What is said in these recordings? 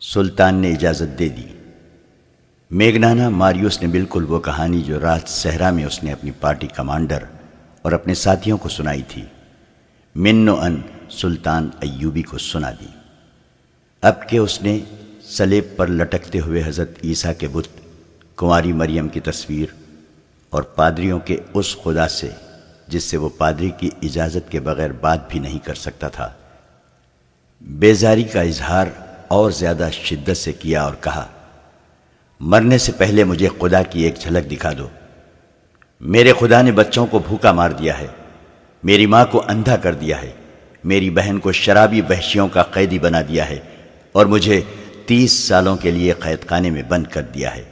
سلطان نے اجازت دے دی۔ میگنانا ماریوس نے بالکل وہ کہانی جو رات صحرا میں اس نے اپنی پارٹی کمانڈر اور اپنے ساتھیوں کو سنائی تھی، من و ان سلطان ایوبی کو سنا دی۔ اب کہ اس نے صلیب پر لٹکتے ہوئے حضرت عیسیٰ کے بت، کنواری مریم کی تصویر اور پادریوں کے اس خدا سے جس سے وہ پادری کی اجازت کے بغیر بات بھی نہیں کر سکتا تھا، بیزاری کا اظہار اور زیادہ شدت سے کیا اور کہا، مرنے سے پہلے مجھے خدا کی ایک جھلک دکھا دو۔ میرے خدا نے بچوں کو بھوکا مار دیا ہے، میری ماں کو اندھا کر دیا ہے، میری بہن کو شرابی وحشیوں کا قیدی بنا دیا ہے اور مجھے 30 سالوں کے لیے قید خانے میں بند کر دیا ہے۔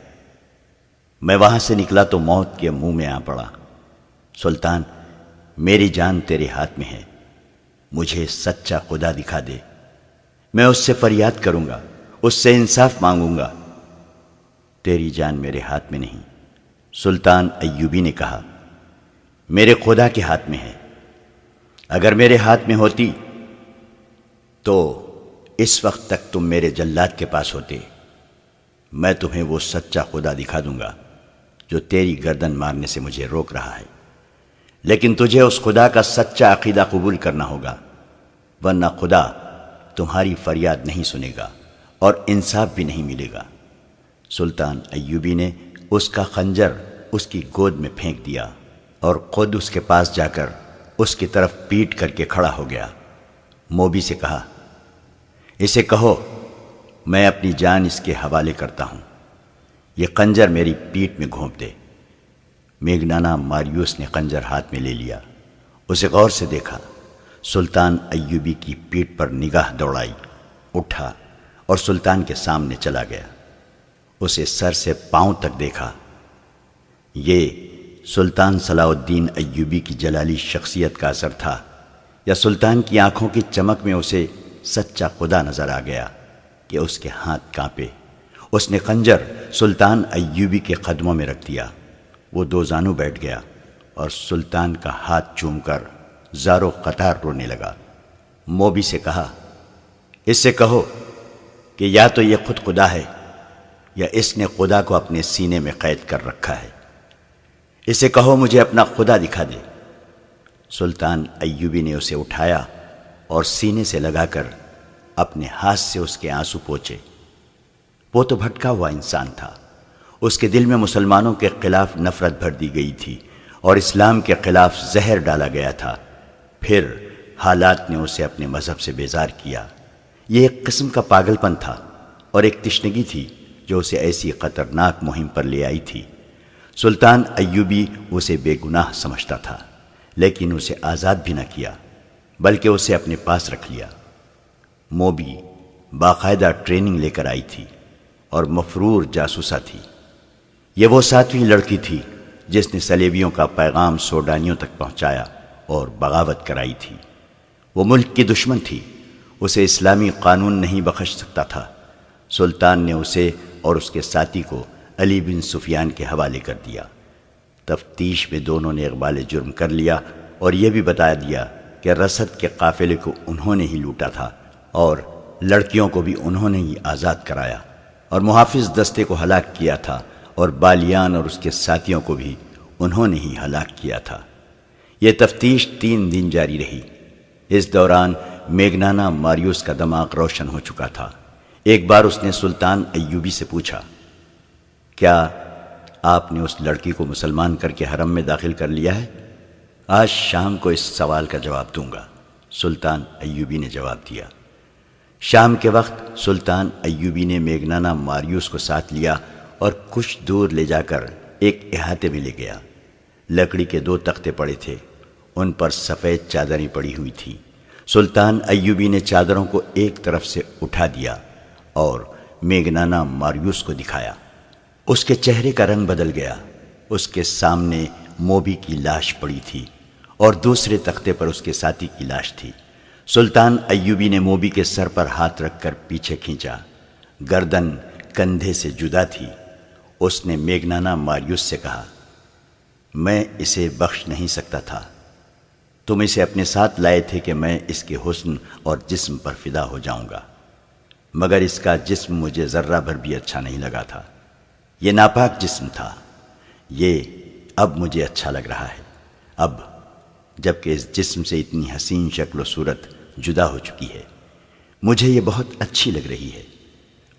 میں وہاں سے نکلا تو موت کے منہ میں آ پڑا۔ سلطان، میری جان تیرے ہاتھ میں ہے، مجھے سچا خدا دکھا دے، میں اس سے فریاد کروں گا، اس سے انصاف مانگوں گا۔ تیری جان میرے ہاتھ میں نہیں، سلطان ایوبی نے کہا، میرے خدا کے ہاتھ میں ہے۔ اگر میرے ہاتھ میں ہوتی تو اس وقت تک تم میرے جلاد کے پاس ہوتے، میں تمہیں وہ سچا خدا دکھا دوں گا جو تیری گردن مارنے سے مجھے روک رہا ہے۔ لیکن تجھے اس خدا کا سچا عقیدہ قبول کرنا ہوگا، ورنہ خدا تمہاری فریاد نہیں سنے گا اور انصاف بھی نہیں ملے گا۔ سلطان ایوبی نے اس کا خنجر اس کی گود میں پھینک دیا اور خود اس کے پاس جا کر اس کی طرف پیٹ کر کے کھڑا ہو گیا۔ موبی سے کہا، اسے کہو میں اپنی جان اس کے حوالے کرتا ہوں، یہ خنجر میری پیٹ میں گھونپ دے۔ میگنانا ماریوس نے خنجر ہاتھ میں لے لیا، اسے غور سے دیکھا، سلطان ایوبی کی پیٹھ پر نگاہ دوڑائی، اٹھا اور سلطان کے سامنے چلا گیا۔ اسے سر سے پاؤں تک دیکھا۔ یہ سلطان صلاح الدین ایوبی کی جلالی شخصیت کا اثر تھا یا سلطان کی آنکھوں کی چمک میں اسے سچا خدا نظر آ گیا کہ اس کے ہاتھ کانپے۔ اس نے خنجر سلطان ایوبی کے قدموں میں رکھ دیا۔ وہ دو زانو بیٹھ گیا اور سلطان کا ہاتھ چوم کر زارو قطار رونے لگا۔ موبی سے کہا، اس سے کہو کہ یا تو یہ خود خدا ہے یا اس نے خدا کو اپنے سینے میں قید کر رکھا ہے۔ اسے کہو مجھے اپنا خدا دکھا دے۔ سلطان ایوبی نے اسے اٹھایا اور سینے سے لگا کر اپنے ہاتھ سے اس کے آنسو پوچھے۔ وہ تو بھٹکا ہوا انسان تھا، اس کے دل میں مسلمانوں کے خلاف نفرت بھر دی گئی تھی اور اسلام کے خلاف زہر ڈالا گیا تھا۔ پھر حالات نے اسے اپنے مذہب سے بیزار کیا۔ یہ ایک قسم کا پاگل پن تھا اور ایک تشنگی تھی جو اسے ایسی خطرناک مہم پر لے آئی تھی۔ سلطان ایوبی اسے بے گناہ سمجھتا تھا، لیکن اسے آزاد بھی نہ کیا بلکہ اسے اپنے پاس رکھ لیا۔ موبی باقاعدہ ٹریننگ لے کر آئی تھی اور مفرور جاسوسہ تھی۔ یہ وہ 7ویں لڑکی تھی جس نے صلیبیوں کا پیغام سوڈانیوں تک پہنچایا اور بغاوت کرائی تھی۔ وہ ملک کی دشمن تھی، اسے اسلامی قانون نہیں بخش سکتا تھا۔ سلطان نے اسے اور اس کے ساتھی کو علی بن سفیان کے حوالے کر دیا۔ تفتیش میں دونوں نے اقبال جرم کر لیا اور یہ بھی بتا دیا کہ رسد کے قافلے کو انہوں نے ہی لوٹا تھا اور لڑکیوں کو بھی انہوں نے ہی آزاد کرایا اور محافظ دستے کو ہلاک کیا تھا اور بالیان اور اس کے ساتھیوں کو بھی انہوں نے ہی ہلاک کیا تھا۔ یہ تفتیش 3 دن جاری رہی۔ اس دوران میگنانا ماریوس کا دماغ روشن ہو چکا تھا۔ ایک بار اس نے سلطان ایوبی سے پوچھا، کیا آپ نے اس لڑکی کو مسلمان کر کے حرم میں داخل کر لیا ہے؟ آج شام کو اس سوال کا جواب دوں گا، سلطان ایوبی نے جواب دیا۔ شام کے وقت سلطان ایوبی نے میگنانا ماریوس کو ساتھ لیا اور کچھ دور لے جا کر ایک احاطے میں لے گیا۔ لکڑی کے 2 تختے پڑے تھے، ان پر سفید چادریں پڑی ہوئی تھیں۔ سلطان ایوبی نے چادروں کو ایک طرف سے اٹھا دیا اور میگنانا ماریوس کو دکھایا۔ اس کے چہرے کا رنگ بدل گیا۔ اس کے سامنے موبی کی لاش پڑی تھی اور دوسرے تختے پر اس کے ساتھی کی لاش تھی۔ سلطان ایوبی نے موبی کے سر پر ہاتھ رکھ کر پیچھے کھینچا، گردن کندھے سے جدا تھی۔ اس نے میگنانا ماریوس سے کہا، میں اسے بخش نہیں سکتا تھا، تم اسے اپنے ساتھ لائے تھے کہ میں اس کے حسن اور جسم پر فدا ہو جاؤں گا۔ مگر اس کا جسم مجھے ذرہ بھر بھی اچھا نہیں لگا تھا۔ یہ ناپاک جسم تھا، یہ اب مجھے اچھا لگ رہا ہے۔ اب جب کہ اس جسم سے اتنی حسین شکل و صورت جدا ہو چکی ہے، مجھے یہ بہت اچھی لگ رہی ہے۔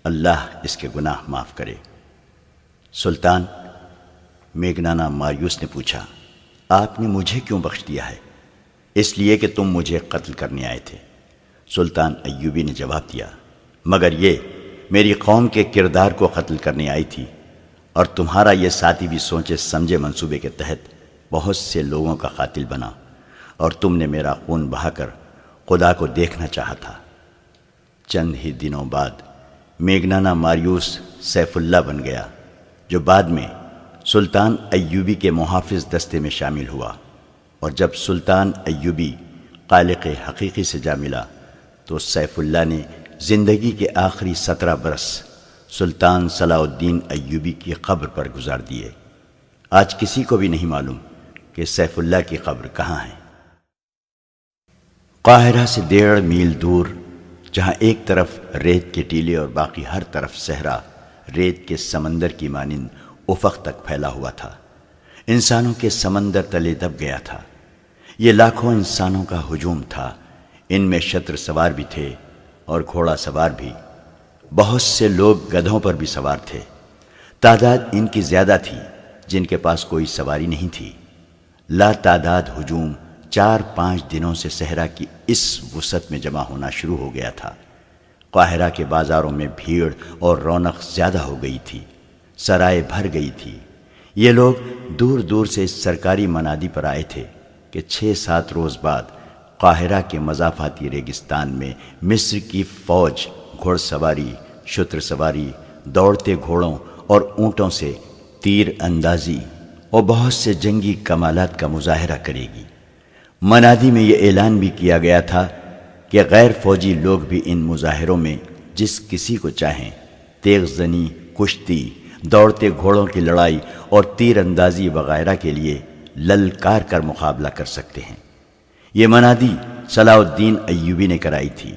اللہ اس کے گناہ معاف کرے۔ سلطان میگنانا ماریوس نے پوچھا، آپ نے مجھے کیوں بخش دیا ہے؟ اس لیے کہ تم مجھے قتل کرنے آئے تھے۔ سلطان ایوبی نے جواب دیا، مگر یہ میری قوم کے کردار کو قتل کرنے آئی تھی، اور تمہارا یہ ساتھی بھی سوچے سمجھے منصوبے کے تحت بہت سے لوگوں کا قاتل بنا، اور تم نے میرا خون بہا کر خدا کو دیکھنا چاہا تھا۔ چند ہی دنوں بعد میگنانا ماریوس سیف اللہ بن گیا، جو بعد میں سلطان ایوبی کے محافظ دستے میں شامل ہوا، اور جب سلطان ایوبی خالق حقیقی سے جا ملا تو سیف اللہ نے زندگی کے آخری 17 برس سلطان صلاح الدین ایوبی کی قبر پر گزار دیے۔ آج کسی کو بھی نہیں معلوم کہ سیف اللہ کی قبر کہاں ہے۔ قاہرہ سے 1.5 میل دور، جہاں ایک طرف ریت کے ٹیلے اور باقی ہر طرف صحرا ریت کے سمندر کی مانند افق تک پھیلا ہوا تھا، انسانوں کے سمندر تلے دب گیا تھا۔ یہ لاکھوں انسانوں کا ہجوم تھا، ان میں شتر سوار بھی تھے اور گھوڑا سوار بھی، بہت سے لوگ گدھوں پر بھی سوار تھے۔ تعداد ان کی زیادہ تھی جن کے پاس کوئی سواری نہیں تھی۔ لا تعداد ہجوم 4-5 دنوں سے صحرا کی اس وسعت میں جمع ہونا شروع ہو گیا تھا۔ قاہرہ کے بازاروں میں بھیڑ اور رونق زیادہ ہو گئی تھی، سرائے بھر گئی تھی۔ یہ لوگ دور دور سے اس سرکاری منادی پر آئے تھے کہ 6-7 روز بعد قاہرہ کے مضافاتی ریگستان میں مصر کی فوج گھوڑ سواری، شتر سواری، دوڑتے گھوڑوں اور اونٹوں سے تیر اندازی اور بہت سے جنگی کمالات کا مظاہرہ کرے گی۔ منادی میں یہ اعلان بھی کیا گیا تھا کہ غیر فوجی لوگ بھی ان مظاہروں میں جس کسی کو چاہیں تیغ زنی، کشتی، دوڑتے گھوڑوں کی لڑائی اور تیر اندازی وغیرہ کے لیے للکار کر مقابلہ کر سکتے ہیں۔ یہ منادی صلاح الدین ایوبی نے کرائی تھی۔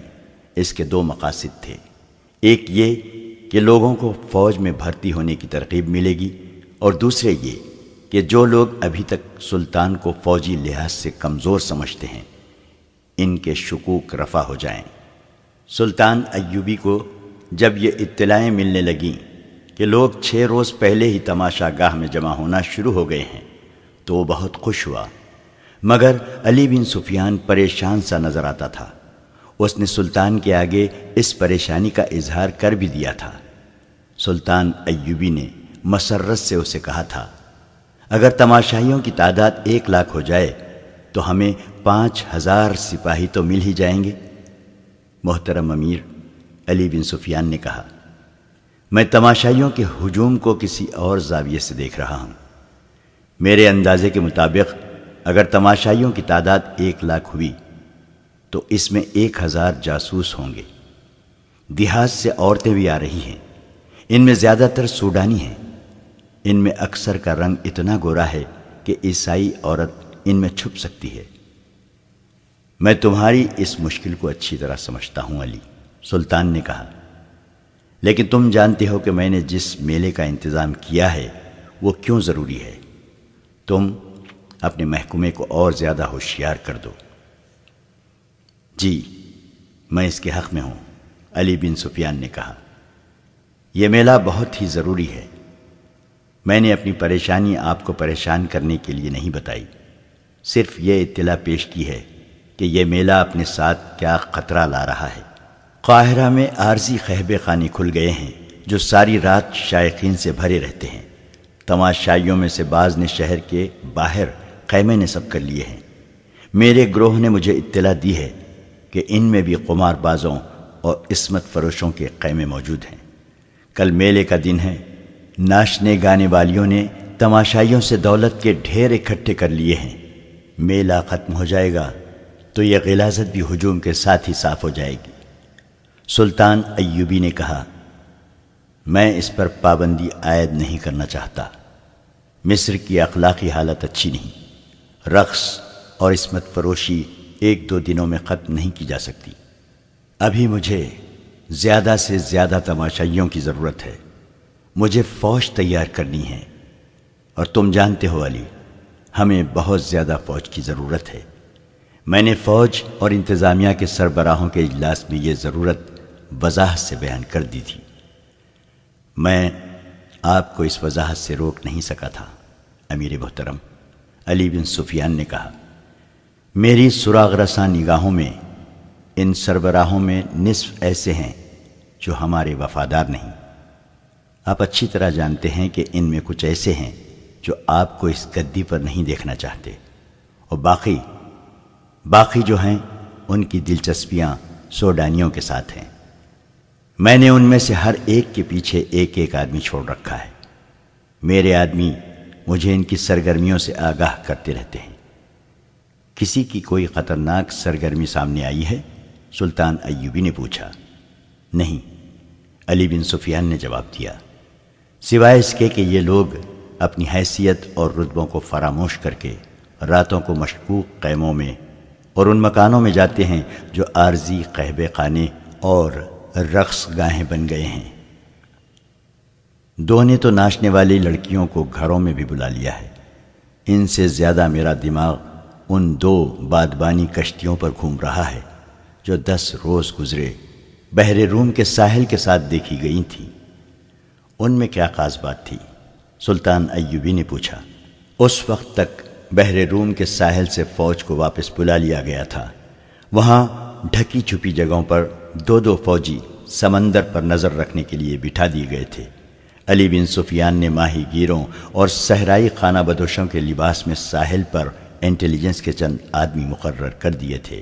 اس کے 2 مقاصد تھے، ایک یہ کہ لوگوں کو فوج میں بھرتی ہونے کی ترغیب ملے گی، اور دوسرے یہ کہ جو لوگ ابھی تک سلطان کو فوجی لحاظ سے کمزور سمجھتے ہیں ان کے شکوک رفع ہو جائیں۔ سلطان ایوبی کو جب یہ اطلاعیں ملنے لگیں کہ لوگ 6 روز پہلے ہی تماشا گاہ میں جمع ہونا شروع ہو گئے ہیں تو وہ بہت خوش ہوا، مگر علی بن سفیان پریشان سا نظر آتا تھا۔ اس نے سلطان کے آگے اس پریشانی کا اظہار کر بھی دیا تھا۔ سلطان ایوبی نے مسرت سے اسے کہا تھا، اگر تماشائیوں کی تعداد 1 لاکھ ہو جائے تو ہمیں 5000 سپاہی تو مل ہی جائیں گے۔ محترم امیر، علی بن سفیان نے کہا، میں تماشائیوں کے ہجوم کو کسی اور زاویے سے دیکھ رہا ہوں۔ میرے اندازے کے مطابق اگر تماشائیوں کی تعداد 1 لاکھ ہوئی تو اس میں 1000 جاسوس ہوں گے۔ دیہات سے عورتیں بھی آ رہی ہیں، ان میں زیادہ تر سوڈانی ہیں۔ ان میں اکثر کا رنگ اتنا گورا ہے کہ عیسائی عورت ان میں چھپ سکتی ہے۔ میں تمہاری اس مشکل کو اچھی طرح سمجھتا ہوں علی، سلطان نے کہا، لیکن تم جانتے ہو کہ میں نے جس میلے کا انتظام کیا ہے وہ کیوں ضروری ہے۔ تم اپنے محکومے کو اور زیادہ ہوشیار کر دو۔ جی، میں اس کے حق میں ہوں، علی بن سفیان نے کہا۔ یہ میلہ بہت ہی ضروری ہے۔ میں نے اپنی پریشانی آپ کو پریشان کرنے کے لیے نہیں بتائی، صرف یہ اطلاع پیش کی ہے کہ یہ میلہ اپنے ساتھ کیا خطرہ لا رہا ہے۔ قاہرہ میں عارضی خہبے خانے کھل گئے ہیں جو ساری رات شائقین سے بھرے رہتے ہیں۔ تماشائیوں میں سے بعض نے شہر کے باہر خیمے نصب کر لیے ہیں۔ میرے گروہ نے مجھے اطلاع دی ہے کہ ان میں بھی قمار بازوں اور عصمت فروشوں کے خیمے موجود ہیں۔ کل میلے کا دن ہے، ناچنے گانے والیوں نے تماشائیوں سے دولت کے ڈھیر اکٹھے کر لیے ہیں۔ میلہ ختم ہو جائے گا تو یہ غلاظت بھی ہجوم کے ساتھ ہی صاف ہو جائے گی۔ سلطان ایوبی نے کہا، میں اس پر پابندی عائد نہیں کرنا چاہتا۔ مصر کی اخلاقی حالت اچھی نہیں۔ رقص اور عصمت فروشی 1-2 دنوں میں ختم نہیں کی جا سکتی۔ ابھی مجھے زیادہ سے زیادہ تماشائیوں کی ضرورت ہے، مجھے فوج تیار کرنی ہے، اور تم جانتے ہو علی، ہمیں بہت زیادہ فوج کی ضرورت ہے۔ میں نے فوج اور انتظامیہ کے سربراہوں کے اجلاس میں یہ ضرورت وضاحت سے بیان کر دی تھی۔ میں آپ کو اس وضاحت سے روک نہیں سکا تھا امیر محترم، علی بن سفیان نے کہا۔ میری سراغ رساں نگاہوں میں ان سربراہوں میں نصف ایسے ہیں جو ہمارے وفادار نہیں۔ آپ اچھی طرح جانتے ہیں کہ ان میں کچھ ایسے ہیں جو آپ کو اس گدی پر نہیں دیکھنا چاہتے، اور باقی جو ہیں ان کی دلچسپیاں سوڈانیوں کے ساتھ ہیں۔ میں نے ان میں سے ہر ایک کے پیچھے ایک ایک آدمی چھوڑ رکھا ہے۔ میرے آدمی مجھے ان کی سرگرمیوں سے آگاہ کرتے رہتے ہیں۔ کسی کی کوئی خطرناک سرگرمی سامنے آئی ہے؟ سلطان ایوبی نے پوچھا۔ نہیں، علی بن سفیان نے جواب دیا، سوائے اس کے کہ یہ لوگ اپنی حیثیت اور رتبوں کو فراموش کر کے راتوں کو مشکوک خیموں میں اور ان مکانوں میں جاتے ہیں جو عارضی قہبے خانے اور رقص گاہیں بن گئے ہیں۔ دو نے تو ناچنے والی لڑکیوں کو گھروں میں بھی بلا لیا ہے۔ ان سے زیادہ میرا دماغ ان 2 بادبانی کشتیوں پر گھوم رہا ہے جو 10 روز گزرے بحر روم کے ساحل کے ساتھ دیکھی گئی تھیں۔ ان میں کیا خاص بات تھی؟ سلطان ایوبی نے پوچھا۔ اس وقت تک بحر روم کے ساحل سے فوج کو واپس بلا لیا گیا تھا۔ وہاں ڈھکی چھپی جگہوں پر 2 فوجی سمندر پر نظر رکھنے کے لیے بٹھا دیے گئے تھے۔ علی بن سفیان نے ماہی گیروں اور صحرائی خانہ بدوشوں کے لباس میں ساحل پر انٹیلیجنس کے چند آدمی مقرر کر دیے تھے۔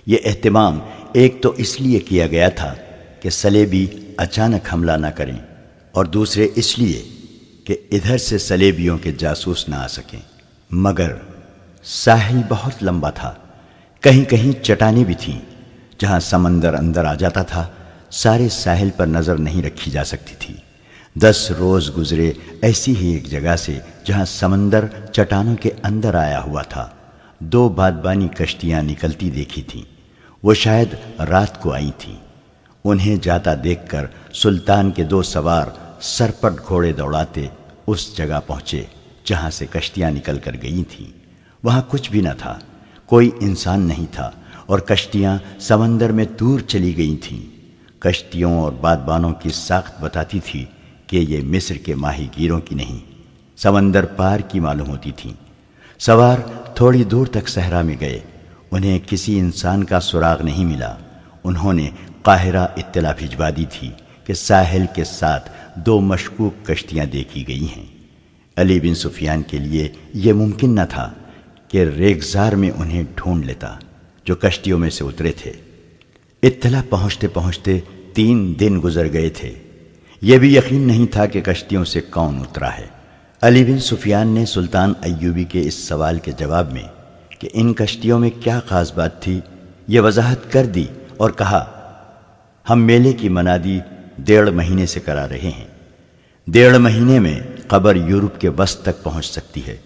یہ اہتمام ایک تو اس لیے کیا گیا تھا کہ صلیبی اچانک حملہ نہ کریں، اور دوسرے اس لیے کہ ادھر سے صلیبیوں کے جاسوس نہ آ سکیں۔ مگر ساحل بہت لمبا تھا، کہیں کہیں چٹانیں بھی تھیں جہاں سمندر اندر آ جاتا تھا۔ سارے ساحل پر نظر نہیں رکھی جا سکتی تھی۔ 10 روز گزرے ایسی ہی ایک جگہ سے جہاں سمندر چٹانوں کے اندر آیا ہوا تھا۔ 2 بادبانی کشتیاں نکلتی دیکھی تھیں، وہ شاید رات کو آئی تھیں۔ انہیں جاتا دیکھ کر سلطان کے 2 سوار سرپٹ گھوڑے دوڑاتے اس جگہ پہنچے جہاں سے کشتیاں نکل کر گئی تھیں۔ وہاں کچھ بھی نہ تھا، کوئی انسان نہیں تھا، اور کشتیاں سمندر میں دور چلی گئی تھیں۔ کشتیوں اور بادبانوں کی ساخت بتاتی تھی کہ یہ مصر کے ماہی گیروں کی نہیں، سمندر پار کی معلوم ہوتی تھیں۔ سوار تھوڑی دور تک صحرا میں گئے، انہیں کسی انسان کا سراغ نہیں ملا۔ انہوں نے قاہرہ اطلاع بھجوا دی تھی کہ ساحل کے ساتھ 2 مشکوک کشتیاں دیکھی گئی ہیں۔ علی بن سفیان کے لیے یہ ممکن نہ تھا کہ ریگزار میں انہیں ڈھونڈ لیتا جو کشتیوں میں سے اترے تھے۔ اطلاع پہنچتے پہنچتے 3 دن گزر گئے تھے۔ یہ بھی یقین نہیں تھا کہ کشتیوں سے کون اترا ہے۔ علی بن سفیان نے سلطان ایوبی کے اس سوال کے جواب میں کہ ان کشتیوں میں کیا خاص بات تھی یہ وضاحت کر دی اور کہا، ہم میلے کی منادی 1.5 مہینے سے کرا رہے ہیں۔ 1.5 مہینے میں خبر یورپ کے وسط تک پہنچ سکتی ہے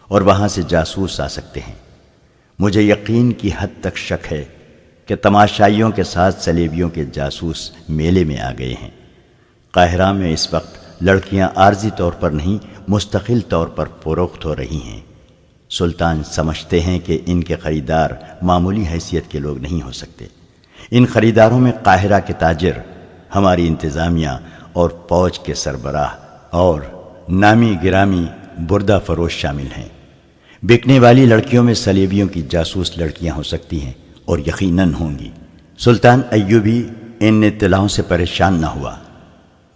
اور وہاں سے جاسوس آ سکتے ہیں۔ مجھے یقین کی حد تک شک ہے کہ تماشائیوں کے ساتھ صلیبیوں کے جاسوس میلے میں آ گئے ہیں۔ قاہرہ میں اس وقت لڑکیاں عارضی طور پر نہیں، مستقل طور پر فروخت ہو رہی ہیں۔ سلطان سمجھتے ہیں کہ ان کے خریدار معمولی حیثیت کے لوگ نہیں ہو سکتے۔ ان خریداروں میں قاہرہ کے تاجر، ہماری انتظامیہ اور فوج کے سربراہ اور نامی گرامی بردہ فروش شامل ہیں۔ بکنے والی لڑکیوں میں صلیبیوں کی جاسوس لڑکیاں ہو سکتی ہیں اور یقیناً ہوں گی۔ سلطان ایوبی ان اطلاعوں سے پریشان نہ ہوا۔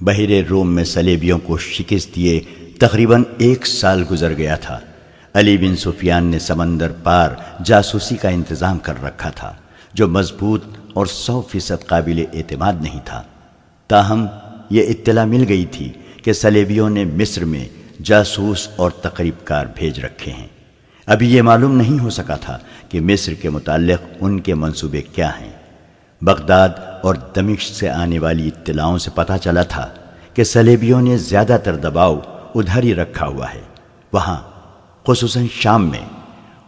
بحر روم میں صلیبیوں کو شکست دیے تقریباً 1 سال گزر گیا تھا۔ علی بن سفیان نے سمندر پار جاسوسی کا انتظام کر رکھا تھا جو مضبوط اور 100% قابل اعتماد نہیں تھا۔ تاہم یہ اطلاع مل گئی تھی کہ صلیبیوں نے مصر میں جاسوس اور تقریب کار بھیج رکھے ہیں۔ ابھی یہ معلوم نہیں ہو سکا تھا کہ مصر کے متعلق ان کے منصوبے کیا ہیں۔ بغداد اور دمشق سے آنے والی اطلاعوں سے پتہ چلا تھا کہ صلیبیوں نے زیادہ تر دباؤ ادھر ہی رکھا ہوا ہے۔ وہاں خصوصاً شام میں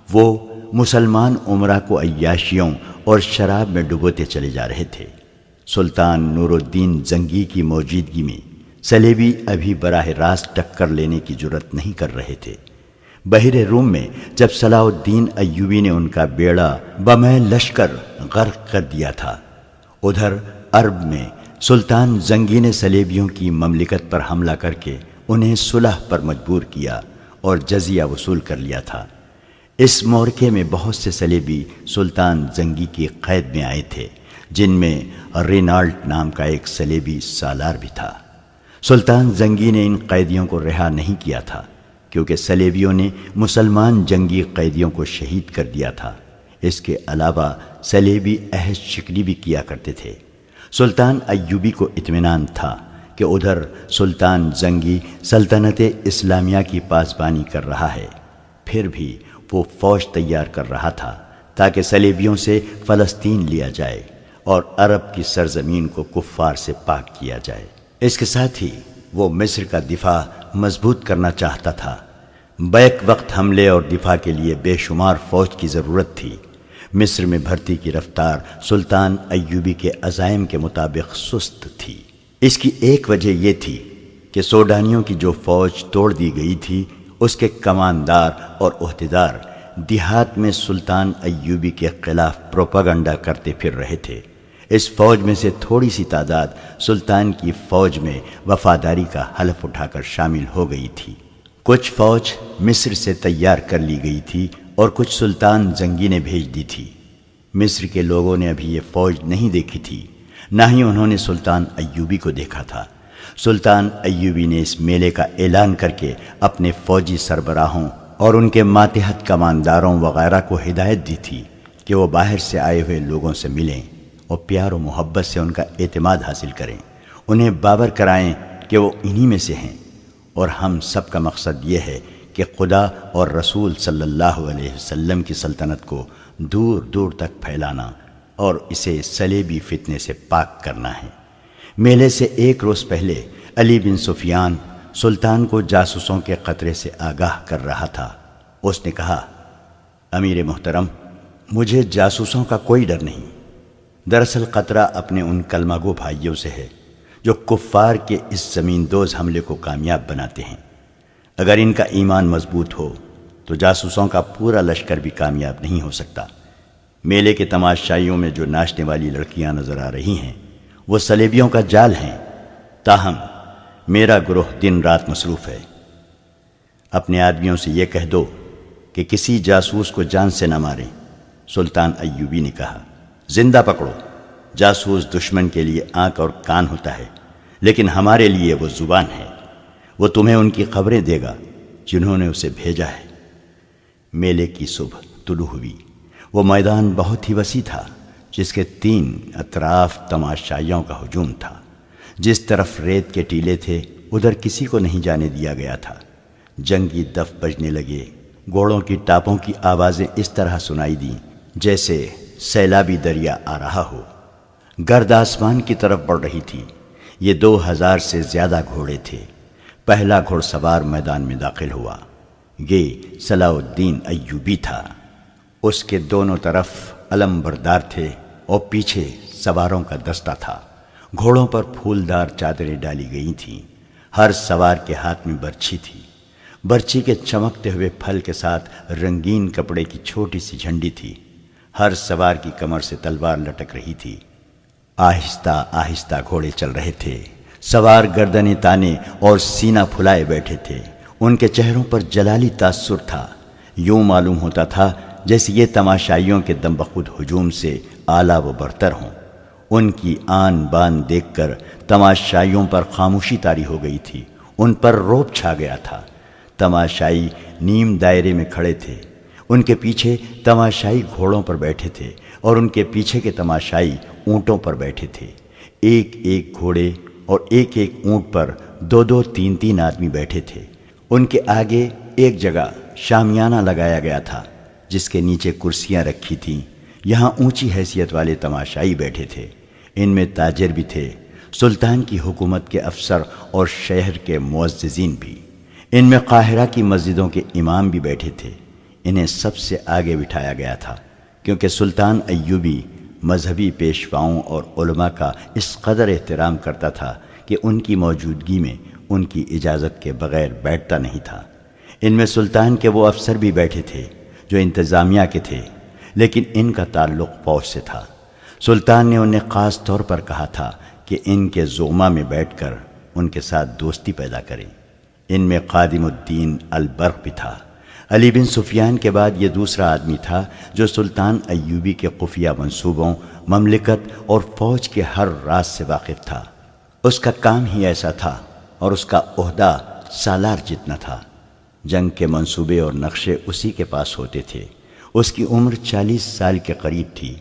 وہ مسلمان عمرہ کو عیاشیوں اور شراب میں ڈبوتے چلے جا رہے تھے۔ سلطان نور الدین زنگی کی موجودگی میں صلیبی ابھی براہ راست ٹکر لینے کی جرت نہیں کر رہے تھے۔ بحر روم میں جب صلاح الدین ایوبی نے ان کا بیڑا بمیل لشکر غرق کر دیا تھا، ادھر عرب میں سلطان زنگی نے صلیبیوں کی مملکت پر حملہ کر کے انہیں صلح پر مجبور کیا اور جزیہ وصول کر لیا تھا۔ اس معرکے میں بہت سے صلیبی سلطان زنگی کی قید میں آئے تھے، جن میں رینالٹ نام کا ایک صلیبی سالار بھی تھا۔ سلطان زنگی نے ان قیدیوں کو رہا نہیں کیا تھا، کیونکہ صلیبیوں نے مسلمان جنگی قیدیوں کو شہید کر دیا تھا۔ اس کے علاوہ صلیبی عہد شکنی بھی کیا کرتے تھے۔ سلطان ایوبی کو اطمینان تھا کہ ادھر سلطان زنگی سلطنت اسلامیہ کی پاسبانی کر رہا ہے، پھر بھی وہ فوج تیار کر رہا تھا تاکہ صلیبیوں سے فلسطین لیا جائے اور عرب کی سرزمین کو کفار سے پاک کیا جائے۔ اس کے ساتھ ہی وہ مصر کا دفاع مضبوط کرنا چاہتا تھا۔ بیک وقت حملے اور دفاع کے لیے بے شمار فوج کی ضرورت تھی۔ مصر میں بھرتی کی رفتار سلطان ایوبی کے عزائم کے مطابق سست تھی۔ اس کی ایک وجہ یہ تھی کہ سوڈانیوں کی جو فوج توڑ دی گئی تھی، اس کے کماندار اور عہدیدار دیہات میں سلطان ایوبی کے خلاف پروپیگنڈا کرتے پھر رہے تھے۔ اس فوج میں سے تھوڑی سی تعداد سلطان کی فوج میں وفاداری کا حلف اٹھا کر شامل ہو گئی تھی۔ کچھ فوج مصر سے تیار کر لی گئی تھی اور کچھ سلطان زنگی نے بھیج دی تھی۔ مصر کے لوگوں نے ابھی یہ فوج نہیں دیکھی تھی، نہ ہی انہوں نے سلطان ایوبی کو دیکھا تھا۔ سلطان ایوبی نے اس میلے کا اعلان کر کے اپنے فوجی سربراہوں اور ان کے ماتحت کمانداروں وغیرہ کو ہدایت دی تھی کہ وہ باہر سے آئے ہوئے لوگوں سے ملیں اور پیار و محبت سے ان کا اعتماد حاصل کریں، انہیں باور کرائیں کہ وہ انہی میں سے ہیں، اور ہم سب کا مقصد یہ ہے کہ خدا اور رسول صلی اللہ علیہ وسلم کی سلطنت کو دور دور تک پھیلانا اور اسے صلیبی فتنے سے پاک کرنا ہے۔ میلے سے ایک روز پہلے علی بن سفیان سلطان کو جاسوسوں کے خطرے سے آگاہ کر رہا تھا۔ اس نے کہا، امیر محترم، مجھے جاسوسوں کا کوئی ڈر نہیں۔ دراصل خطرہ اپنے ان کلمہ گو بھائیوں سے ہے جو کفار کے اس زمین دوز حملے کو کامیاب بناتے ہیں۔ اگر ان کا ایمان مضبوط ہو تو جاسوسوں کا پورا لشکر بھی کامیاب نہیں ہو سکتا۔ میلے کے تماشائیوں میں جو ناچنے والی لڑکیاں نظر آ رہی ہیں وہ صلیبیوں کا جال ہیں، تاہم میرا گروہ دن رات مصروف ہے۔ اپنے آدمیوں سے یہ کہہ دو کہ کسی جاسوس کو جان سے نہ ماریں۔ سلطان ایوبی نے کہا، زندہ پکڑو۔ جاسوس دشمن کے لیے آنکھ اور کان ہوتا ہے، لیکن ہمارے لیے وہ زبان ہے۔ وہ تمہیں ان کی خبریں دے گا جنہوں نے اسے بھیجا ہے۔ میلے کی صبح طلوع ہوئی۔ وہ میدان بہت ہی وسیع تھا، جس کے 3 اطراف تماشائیوں کا ہجوم تھا۔ جس طرف ریت کے ٹیلے تھے ادھر کسی کو نہیں جانے دیا گیا تھا۔ جنگی دف بجنے لگے، گھوڑوں کی ٹاپوں کی آوازیں اس طرح سنائی دیں جیسے سیلابی دریا آ رہا ہو۔ گرد آسمان کی طرف بڑھ رہی تھی۔ یہ 2000 سے زیادہ گھوڑے تھے۔ پہلا گھوڑ سوار میدان میں داخل ہوا۔ یہ صلاح الدین ایوبی تھا۔ اس کے دونوں طرف علم بردار تھے اور پیچھے سواروں کا دستہ تھا۔ گھوڑوں پر پھولدار چادریں ڈالی گئی تھیں۔ ہر سوار کے ہاتھ میں برچھی تھی۔ برچھی کے چمکتے ہوئے پھل کے ساتھ رنگین کپڑے کی چھوٹی سی جھنڈی تھی۔ ہر سوار کی کمر سے تلوار لٹک رہی تھی۔ آہستہ آہستہ گھوڑے چل رہے تھے۔ سوار گردنیں تانے اور سینہ پھلائے بیٹھے تھے۔ ان کے چہروں پر جلالی تاثر تھا۔ یوں معلوم ہوتا تھا جیسے یہ تماشائیوں کے دم بخود ہجوم سے اعلیٰ و برتر ہوں۔ ان کی آن بان دیکھ کر تماشائیوں پر خاموشی طاری ہو گئی تھی۔ ان پر رعب چھا گیا تھا۔ تماشائی نیم دائرے میں کھڑے تھے۔ ان کے پیچھے تماشائی گھوڑوں پر بیٹھے تھے اور ان کے پیچھے کے تماشائی اونٹوں پر بیٹھے تھے۔ ایک ایک گھوڑے اور ایک ایک اونٹ پر 2-2 3-3 آدمی بیٹھے تھے۔ ان کے آگے ایک جگہ شامیانہ لگایا گیا تھا جس کے نیچے کرسیاں رکھی تھیں۔ یہاں اونچی حیثیت والے تماشائی بیٹھے تھے۔ ان میں تاجر بھی تھے، سلطان کی حکومت کے افسر اور شہر کے معززین بھی۔ ان میں قاہرہ کی مسجدوں کے امام بھی بیٹھے تھے۔ انہیں سب سے آگے بٹھایا گیا تھا کیونکہ سلطان ایوبی مذہبی پیشواؤں اور علماء کا اس قدر احترام کرتا تھا کہ ان کی موجودگی میں ان کی اجازت کے بغیر بیٹھتا نہیں تھا۔ ان میں سلطان کے وہ افسر بھی بیٹھے تھے جو انتظامیہ کے تھے، لیکن ان کا تعلق فوج سے تھا۔ سلطان نے انہیں خاص طور پر کہا تھا کہ ان کے زغما میں بیٹھ کر ان کے ساتھ دوستی پیدا کریں۔ ان میں خادم الدین البرق بھی تھا۔ علی بن سفیان کے بعد یہ دوسرا آدمی تھا جو سلطان ایوبی کے خفیہ منصوبوں، مملکت اور فوج کے ہر راز سے واقف تھا۔ اس کا کام ہی ایسا تھا اور اس کا عہدہ سالار جتنا تھا۔ جنگ کے منصوبے اور نقشے اسی کے پاس ہوتے تھے۔ اس کی عمر 40 سال کے قریب تھی۔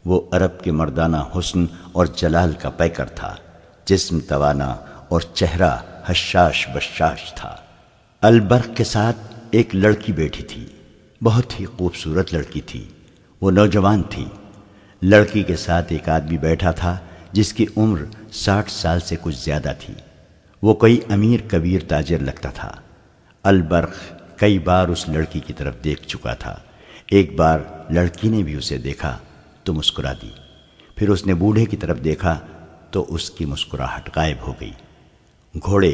وہ عرب کے مردانہ حسن اور جلال کا پیکر تھا، جسم توانا اور چہرہ حشاش بشاش تھا۔ البرق کے ساتھ ایک لڑکی بیٹھی تھی، بہت ہی خوبصورت لڑکی تھی۔ وہ نوجوان تھی۔ لڑکی کے ساتھ ایک آدمی بیٹھا تھا جس کی عمر 60 سال سے کچھ زیادہ تھی۔ وہ کوئی امیر کبیر تاجر لگتا تھا۔ البرق کئی بار اس لڑکی کی طرف دیکھ چکا تھا۔ ایک بار لڑکی نے بھی اسے دیکھا تو مسکرا دی، پھر اس نے بوڑھے کی طرف دیکھا تو اس کی مسکراہٹ غائب ہو گئی۔ گھوڑے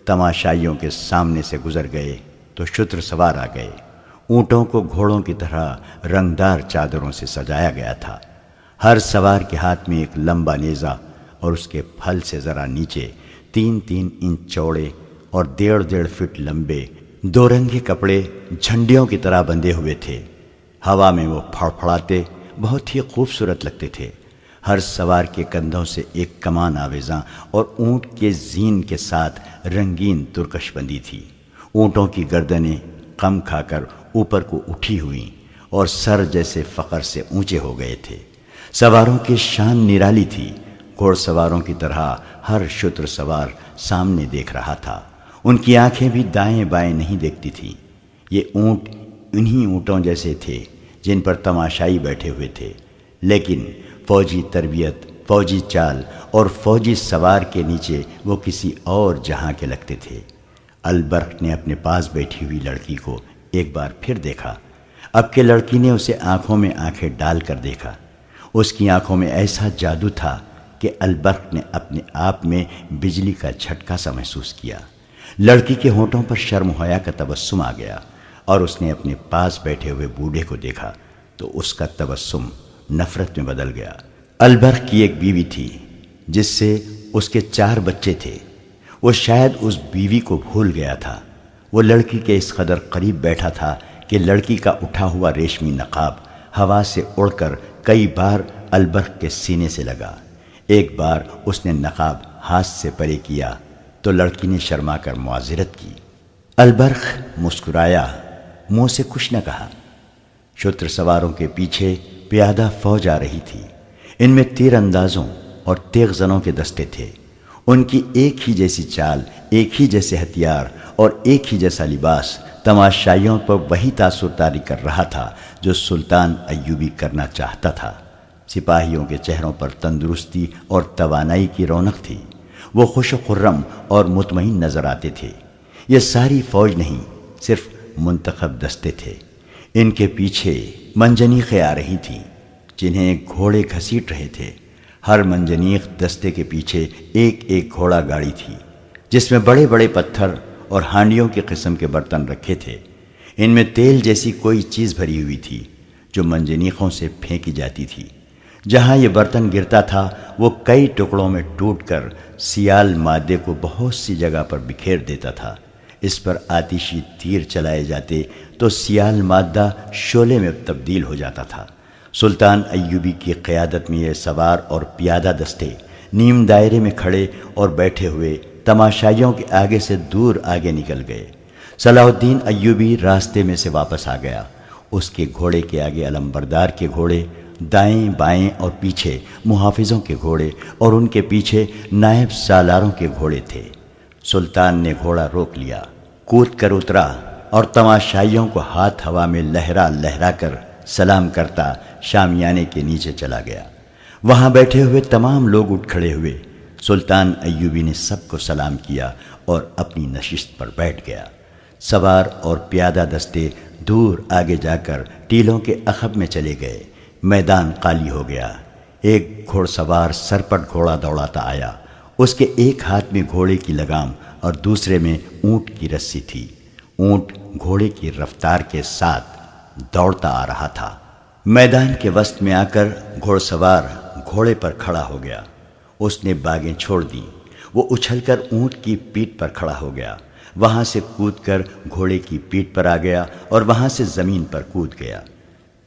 تماشائیوں کے سامنے سے گزر گئے تو شتر سوار آ گئے۔ اونٹوں کو گھوڑوں کی طرح رنگدار چادروں سے سجایا گیا تھا۔ ہر سوار کے ہاتھ میں ایک لمبا نیزہ اور اس کے پھل سے ذرا نیچے 3-3 انچ چوڑے اور 1.5 فٹ لمبے 2 رنگے کپڑے جھنڈیوں کی طرح بندھے ہوئے تھے۔ ہوا میں وہ پھڑپھڑاتے بہت ہی خوبصورت لگتے تھے۔ ہر سوار کے کندھوں سے ایک کمان آویزاں اور اونٹ کے زین کے ساتھ رنگین ترکش بندی تھی۔ اونٹوں کی گردنیں کم کھا کر اوپر کو اٹھی ہوئیں اور سر جیسے فخر سے اونچے ہو گئے تھے۔ سواروں کی شان نرالی تھی۔ گھوڑ سواروں کی طرح ہر شتر سوار سامنے دیکھ رہا تھا۔ ان کی آنکھیں بھی دائیں بائیں نہیں دیکھتی تھیں۔ یہ اونٹ انہی اونٹوں جیسے تھے جن پر تماشائی بیٹھے ہوئے تھے، لیکن فوجی تربیت، فوجی چال اور فوجی سوار کے نیچے وہ کسی اور جہاں کے لگتے تھے۔ البرق نے اپنے پاس بیٹھی ہوئی لڑکی کو ایک بار پھر دیکھا۔ اب کہ لڑکی نے اسے آنکھوں میں آنکھیں ڈال کر دیکھا۔ اس کی آنکھوں میں ایسا جادو تھا کہ البرق نے اپنے آپ میں بجلی کا جھٹکا سا محسوس کیا۔ لڑکی کے ہونٹوں پر شرم و حیا کا تبسم آ گیا اور اس نے اپنے پاس بیٹھے ہوئے بوڑھے کو دیکھا تو اس کا تبسم نفرت میں بدل گیا۔ البرق کی ایک بیوی تھی جس سے اس کے 4 بچے تھے۔ وہ شاید اس بیوی کو بھول گیا تھا۔ وہ لڑکی کے اس قدر قریب بیٹھا تھا کہ لڑکی کا اٹھا ہوا ریشمی نقاب ہوا سے اڑ کر کئی بار البرق کے سینے سے لگا۔ ایک بار اس نے نقاب ہاتھ سے پرے کیا تو لڑکی نے شرما کر معذرت کی۔ البرق مسکرایا، منہ سے کچھ نہ کہا۔ شتر سواروں کے پیچھے پیادہ فوج آ رہی تھی۔ ان میں تیر اندازوں اور تیغ زنوں کے دستے تھے۔ ان کی ایک ہی جیسی چال، ایک ہی جیسے ہتھیار اور ایک ہی جیسا لباس تماشائیوں پر وہی تاثر طاری کر رہا تھا جو سلطان ایوبی کرنا چاہتا تھا۔ سپاہیوں کے چہروں پر تندرستی اور توانائی کی رونق تھی۔ وہ خوش و خرم اور مطمئن نظر آتے تھے۔ یہ ساری فوج نہیں، صرف منتخب دستے تھے۔ ان کے پیچھے منجنیقیں آ رہی تھیں جنہیں گھوڑے گھسیٹ رہے تھے۔ ہر منجنیق دستے کے پیچھے ایک ایک گھوڑا گاڑی تھی جس میں بڑے بڑے پتھر اور ہانڈیوں کی قسم کے برتن رکھے تھے۔ ان میں تیل جیسی کوئی چیز بھری ہوئی تھی جو منجنیقوں سے پھینکی جاتی تھی۔ جہاں یہ برتن گرتا تھا وہ کئی ٹکڑوں میں ٹوٹ کر سیال مادے کو بہت سی جگہ پر بکھیر دیتا تھا۔ اس پر آتشی تیر چلائے جاتے تو سیال مادہ شعلے میں تبدیل ہو جاتا تھا۔ سلطان ایوبی کی قیادت میں یہ سوار اور پیادہ دستے نیم دائرے میں کھڑے اور بیٹھے ہوئے تماشائیوں کے آگے سے دور آگے نکل گئے۔ صلاح الدین ایوبی راستے میں سے واپس آ گیا۔ اس کے گھوڑے کے آگے علمبردار کے گھوڑے، دائیں بائیں اور پیچھے محافظوں کے گھوڑے اور ان کے پیچھے نائب سالاروں کے گھوڑے تھے۔ سلطان نے گھوڑا روک لیا، کود کر اترا اور تماشائیوں کو ہاتھ ہوا میں لہرا لہرا کر سلام کرتا شامیانے کے نیچے چلا گیا۔ وہاں بیٹھے ہوئے تمام لوگ اٹھ کھڑے ہوئے۔ سلطان ایوبی نے سب کو سلام کیا اور اپنی نشست پر بیٹھ گیا۔ سوار اور پیادہ دستے دور آگے جا کر ٹیلوں کے عقب میں چلے گئے۔ میدان خالی ہو گیا۔ ایک گھوڑ سوار سرپٹ گھوڑا دوڑاتا آیا۔ اس کے ایک ہاتھ میں گھوڑے کی لگام اور دوسرے میں اونٹ کی رسی تھی۔ اونٹ گھوڑے کی رفتار کے ساتھ دوڑتا آ رہا تھا۔ میدان کے وسط میں آ کر گھوڑ سوار گھوڑے پر کھڑا ہو گیا۔ اس نے باگیں چھوڑ دیں۔ وہ اچھل کر اونٹ کی پیٹھ پر کھڑا ہو گیا، وہاں سے کود کر گھوڑے کی پیٹھ پر آ گیا اور وہاں سے زمین پر کود گیا۔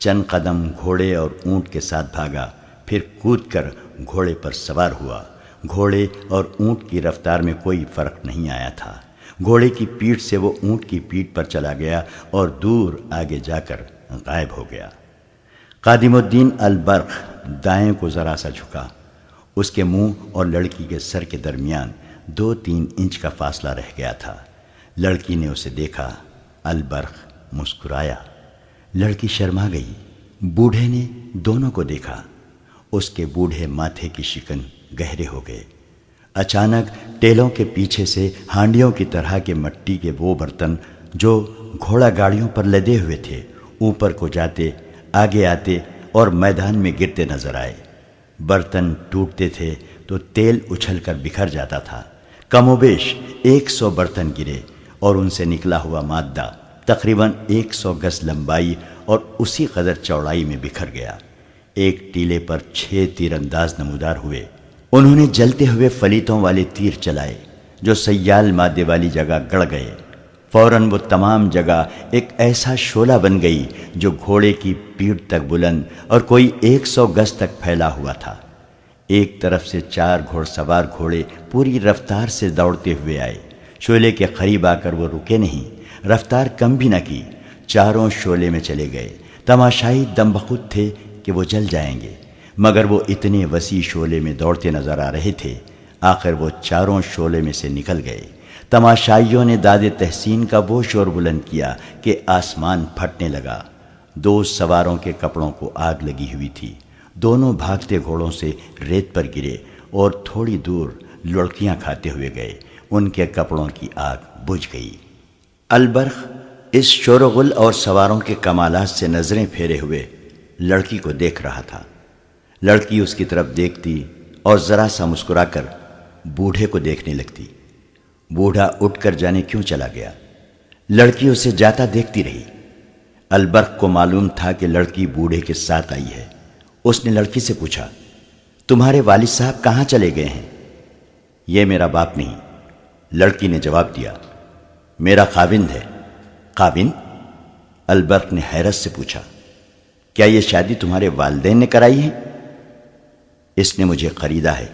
چند قدم گھوڑے اور اونٹ کے ساتھ بھاگا، پھر کود کر گھوڑے پر سوار ہوا۔ گھوڑے اور اونٹ کی رفتار میں کوئی فرق نہیں آیا تھا۔ گھوڑے کی پیٹھ سے وہ اونٹ کی پیٹھ پر چلا گیا اور دور آگے جا کر غائب ہو گیا۔ قادم الدین البرق دائیں کو ذرا سا جھکا۔ اس کے منہ اور لڑکی کے سر کے درمیان 2-3 انچ کا فاصلہ رہ گیا تھا۔ لڑکی نے اسے دیکھا۔ البرق مسکرایا۔ لڑکی شرما گئی۔ بوڑھے نے دونوں کو دیکھا۔ اس کے بوڑھے ماتھے کی شکن گہرے ہو گئے۔ اچانک ٹیلوں کے پیچھے سے ہانڈیوں کی طرح کے مٹی کے وہ برتن جو گھوڑا گاڑیوں پر لدے ہوئے تھے، اوپر کو جاتے، آگے آتے اور میدان میں گرتے نظر آئے۔ برتن ٹوٹتے تھے تو تیل اچھل کر بکھر جاتا تھا۔ کم و بیش 100 برتن گرے اور ان سے نکلا ہوا مادہ تقریباً 100 گز لمبائی اور اسی قدر چوڑائی میں بکھر گیا۔ ایک ٹیلے پر 6 تیر انداز نمودار ہوئے۔ انہوں نے جلتے ہوئے فلیتوں والے تیر چلائے جو سیال مادے والی جگہ گڑ گئے۔ فوراً وہ تمام جگہ ایک ایسا شعلہ بن گئی جو گھوڑے کی پیٹھ تک بلند اور کوئی 100 گز تک پھیلا ہوا تھا۔ ایک طرف سے 4 گھوڑ سوار گھوڑے پوری رفتار سے دوڑتے ہوئے آئے۔ شعلے کے قریب آ کر وہ رکے نہیں، رفتار کم بھی نہ کی، چاروں شعلے میں چلے گئے۔ تماشائی دم بخود تھے کہ وہ جل جائیں گے، مگر وہ اتنے وسیع شعلے میں دوڑتے نظر آ رہے تھے۔ آخر وہ چاروں شعلے میں سے نکل گئے۔ تماشائیوں نے داد تحسین کا وہ شور بلند کیا کہ آسمان پھٹنے لگا۔ 2 سواروں کے کپڑوں کو آگ لگی ہوئی تھی۔ دونوں بھاگتے گھوڑوں سے ریت پر گرے اور تھوڑی دور لڑکیاں کھاتے ہوئے گئے۔ ان کے کپڑوں کی آگ بجھ گئی۔ البرق اس شور و غل اور سواروں کے کمالات سے نظریں پھیرے ہوئے لڑکی کو دیکھ رہا تھا۔ لڑکی اس کی طرف دیکھتی اور ذرا سا مسکرا کر بوڑھے کو دیکھنے لگتی۔ بوڑھا اٹھ کر جانے کیوں چلا گیا۔ لڑکی اسے جاتا دیکھتی رہی۔ البرق کو معلوم تھا کہ لڑکی بوڑھے کے ساتھ آئی ہے۔ اس نے لڑکی سے پوچھا، تمہارے والد صاحب کہاں چلے گئے ہیں؟ یہ میرا باپ نہیں، لڑکی نے جواب دیا، میرا خاوند ہے۔ خاوند؟ البرق نے حیرت سے پوچھا، کیا یہ شادی تمہارے والدین نے کرائی ہے؟ اس نے مجھے خریدا ہے،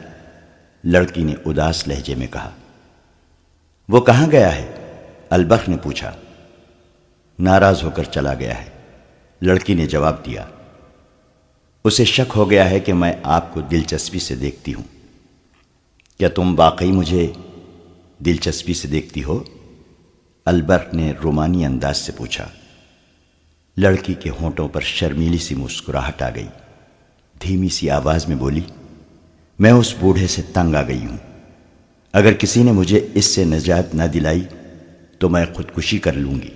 لڑکی نے اداس لہجے میں کہا۔ وہ کہاں گیا ہے؟ البرق نے پوچھا۔ ناراض ہو کر چلا گیا ہے، لڑکی نے جواب دیا۔ اسے شک ہو گیا ہے کہ میں آپ کو دلچسپی سے دیکھتی ہوں۔ کیا تم واقعی مجھے دلچسپی سے دیکھتی ہو؟ البرق نے رومانی انداز سے پوچھا۔ لڑکی کے ہونٹوں پر شرمیلی سی مسکراہٹ آ گئی۔ دھیمی سی آواز میں بولی، میں اس بوڑھے سے تنگ آ گئی ہوں۔ اگر کسی نے مجھے اس سے نجات نہ دلائی تو میں خودکشی کر لوں گی۔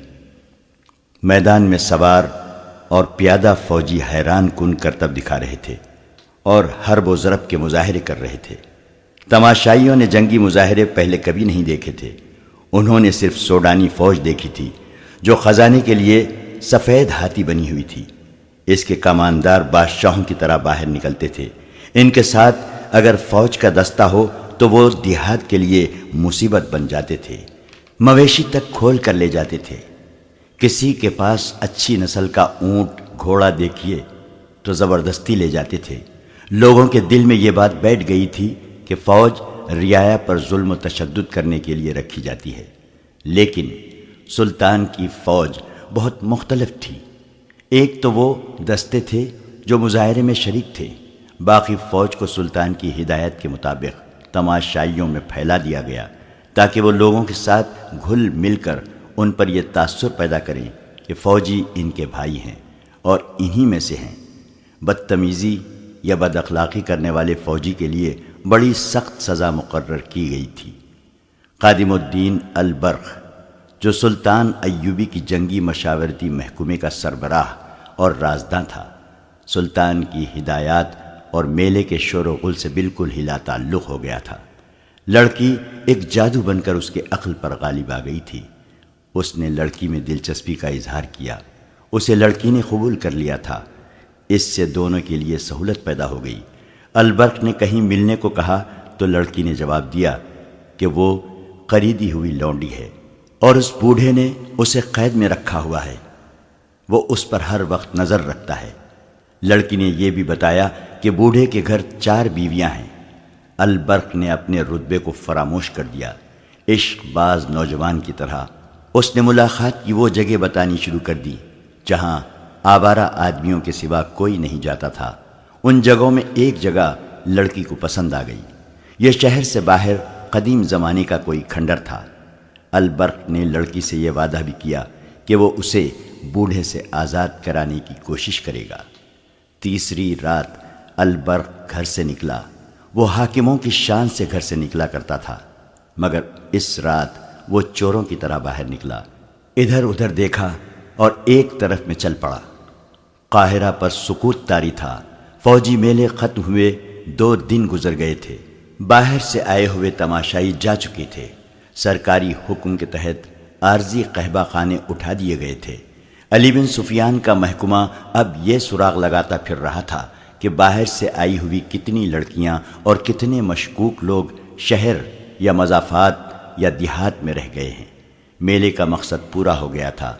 میدان میں سوار اور پیادہ فوجی حیران کن کرتب دکھا رہے تھے اور حرب و ضرب کے مظاہرے کر رہے تھے۔ تماشائیوں نے جنگی مظاہرے پہلے کبھی نہیں دیکھے تھے۔ انہوں نے صرف سوڈانی فوج دیکھی تھی جو خزانے کے لیے سفید ہاتھی بنی ہوئی تھی۔ اس کے کماندار بادشاہوں کی طرح باہر نکلتے تھے۔ ان کے ساتھ اگر فوج کا دستہ ہو تو وہ دیہات کے لیے مصیبت بن جاتے تھے۔ مویشی تک کھول کر لے جاتے تھے۔ کسی کے پاس اچھی نسل کا اونٹ گھوڑا دیکھیے تو زبردستی لے جاتے تھے۔ لوگوں کے دل میں یہ بات بیٹھ گئی تھی کہ فوج رعایا پر ظلم و تشدد کرنے کے لیے رکھی جاتی ہے، لیکن سلطان کی فوج بہت مختلف تھی۔ ایک تو وہ دستے تھے جو مظاہرے میں شریک تھے، باقی فوج کو سلطان کی ہدایت کے مطابق تماشائیوں میں پھیلا دیا گیا تاکہ وہ لوگوں کے ساتھ گھل مل کر ان پر یہ تاثر پیدا کریں کہ فوجی ان کے بھائی ہیں اور انہی میں سے ہیں۔ بدتمیزی یا بد اخلاقی کرنے والے فوجی کے لیے بڑی سخت سزا مقرر کی گئی تھی۔ قادم الدین البرق جو سلطان ایوبی کی جنگی مشاورتی محکمے کا سربراہ اور رازداں تھا، سلطان کی ہدایات اور میلے کے شور و غل سے بالکل ہلا تعلق ہو گیا تھا۔ لڑکی ایک جادو بن کر اس کے عقل پر غالب آ گئی تھی۔ اس نے لڑکی میں دلچسپی کا اظہار کیا، اسے لڑکی نے قبول کر لیا تھا۔ اس سے دونوں کے لیے سہولت پیدا ہو گئی۔ البرق نے کہیں ملنے کو کہا تو لڑکی نے جواب دیا کہ وہ خریدی ہوئی لونڈی ہے اور اس بوڑھے نے اسے قید میں رکھا ہوا ہے، وہ اس پر ہر وقت نظر رکھتا ہے۔ لڑکی نے یہ بھی بتایا کہ بوڑھے کے گھر 4 بیویاں ہیں۔ البرق نے اپنے رتبے کو فراموش کر دیا۔ عشق باز نوجوان کی طرح اس نے ملاقات کی وہ جگہ بتانی شروع کر دی جہاں آوارہ آدمیوں کے سوا کوئی نہیں جاتا تھا۔ ان جگہوں میں ایک جگہ لڑکی کو پسند آ گئی۔ یہ شہر سے باہر قدیم زمانے کا کوئی کھنڈر تھا۔ البرق نے لڑکی سے یہ وعدہ بھی کیا کہ وہ اسے بوڑھے سے آزاد کرانے کی کوشش کرے گا۔ تیسری رات البرق گھر سے نکلا۔ وہ حاکموں کی شان سے گھر سے نکلا کرتا تھا، مگر اس رات وہ چوروں کی طرح باہر نکلا۔ ادھر ادھر دیکھا اور ایک طرف میں چل پڑا۔ قاہرہ پر سکوت طاری تھا۔ فوجی میلے ختم ہوئے 2 دن گزر گئے تھے۔ باہر سے آئے ہوئے تماشائی جا چکے تھے۔ سرکاری حکم کے تحت عارضی قہبہ خانے اٹھا دیے گئے تھے۔ علی بن سفیان کا محکمہ اب یہ سراغ لگاتا پھر رہا تھا کہ باہر سے آئی ہوئی کتنی لڑکیاں اور کتنے مشکوک لوگ شہر یا مضافات یا دیہات میں رہ گئے ہیں۔ میلے کا مقصد پورا ہو گیا تھا۔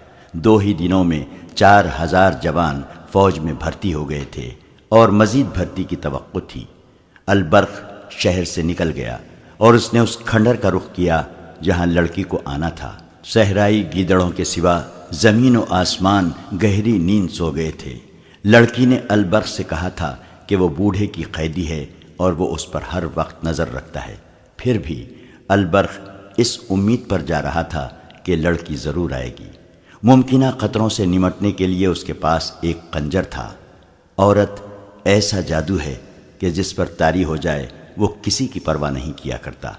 2 ہی دنوں میں 4000 جوان فوج میں بھرتی ہو گئے تھے اور مزید بھرتی کی توقع تھی۔ البرق شہر سے نکل گیا اور اس نے اس کھنڈر کا رخ کیا جہاں لڑکی کو آنا تھا۔ صحرائی گیدڑوں کے سوا زمین و آسمان گہری نیند سو گئے تھے۔ لڑکی نے البرق سے کہا تھا کہ وہ بوڑھے کی قیدی ہے اور وہ اس پر ہر وقت نظر رکھتا ہے۔ پھر بھی البرق اس امید پر جا رہا تھا کہ لڑکی ضرور آئے گی۔ ممکنہ خطروں سے نمٹنے کے لیے اس کے پاس ایک خنجر تھا۔ عورت ایسا جادو ہے کہ جس پر طاری ہو جائے وہ کسی کی پرواہ نہیں کیا کرتا۔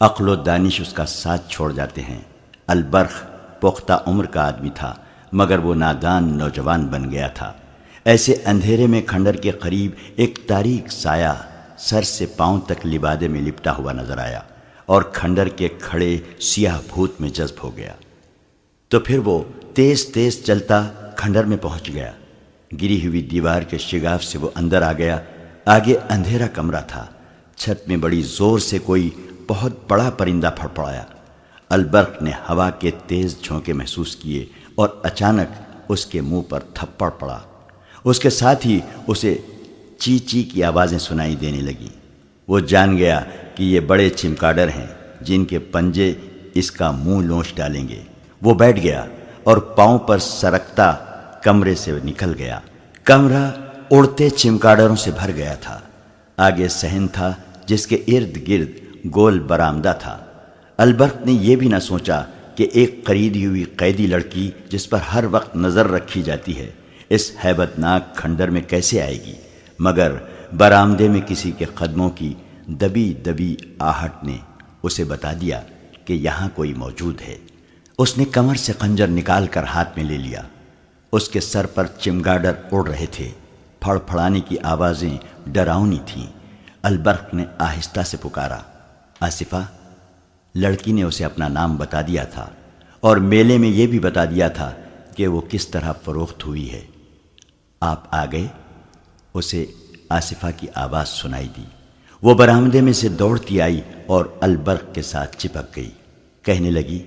عقل و دانش اس کا ساتھ چھوڑ جاتے ہیں۔ البرق پختہ عمر کا آدمی تھا، مگر وہ نادان نوجوان بن گیا تھا۔ ایسے اندھیرے میں کھنڈر کے قریب ایک تاریک سایہ سر سے پاؤں تک لبادے میں لپٹا ہوا نظر آیا اور کھنڈر کے کھڑے سیاہ بھوت میں جذب ہو گیا۔ تو پھر وہ تیز تیز چلتا کھنڈر میں پہنچ گیا۔ گری ہوئی دیوار کے شگاف سے وہ اندر آ گیا۔ آگے اندھیرا کمرہ تھا۔ چھت میں بڑی زور سے کوئی بہت بڑا پرندہ پھڑپڑایا۔ البرق نے ہوا کے تیز جھونکے محسوس کیے اور اچانک اس کے منہ پر تھپڑ پڑا۔ اس کے ساتھ ہی اسے چی چی کی آوازیں سنائی دینے لگیں۔ وہ جان گیا کہ یہ بڑے چمگادڑ ہیں جن کے پنجے اس کا منہ لوچ ڈالیں گے۔ وہ بیٹھ گیا اور پاؤں پر سرکتا کمرے سے نکل گیا۔ کمرہ اڑتے چمگادڑوں سے بھر گیا تھا۔ آگے صحن تھا جس کے ارد گرد گول برآمدہ تھا۔ البرق نے یہ بھی نہ سوچا کہ ایک خریدی ہوئی قیدی لڑکی جس پر ہر وقت نظر رکھی جاتی ہے اس ہیبت ناک کھنڈر میں کیسے آئے گی، مگر برآمدے میں کسی کے قدموں کی دبی دبی آہٹ نے اسے بتا دیا کہ یہاں کوئی موجود ہے۔ اس نے کمر سے خنجر نکال کر ہاتھ میں لے لیا۔ اس کے سر پر چمگادڑ اڑ رہے تھے۔ پھڑ پھڑانے کی آوازیں ڈراؤنی تھیں۔ البرق نے آہستہ سے پکارا، آصفہ۔ لڑکی نے اسے اپنا نام بتا دیا تھا اور میلے میں یہ بھی بتا دیا تھا کہ وہ کس طرح فروخت ہوئی ہے۔ آپ آ گئے؟ اسے آصفہ کی آواز سنائی دی۔ وہ برآمدے میں سے دوڑتی آئی اور البرق کے ساتھ چپک گئی۔ کہنے لگی،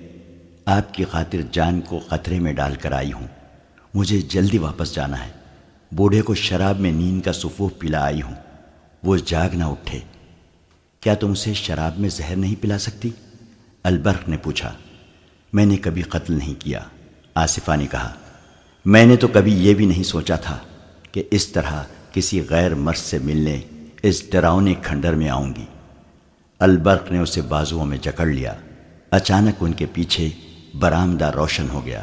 آپ کی خاطر جان کو خطرے میں ڈال کر آئی ہوں۔ مجھے جلدی واپس جانا ہے۔ بوڑھے کو شراب میں نیند کا سفوف پلا آئی ہوں، وہ جاگ نہ اٹھے۔ کیا تم اسے شراب میں زہر نہیں پلا سکتی؟ البرق نے پوچھا۔ میں نے کبھی قتل نہیں کیا، آصفہ نے کہا۔ میں نے تو کبھی یہ بھی نہیں سوچا تھا کہ اس طرح کسی غیر مرد سے ملنے اس ڈراؤنے کھنڈر میں آؤں گی۔ البرق نے اسے بازوؤں میں جکڑ لیا۔ اچانک ان کے پیچھے برآمدہ روشن ہو گیا۔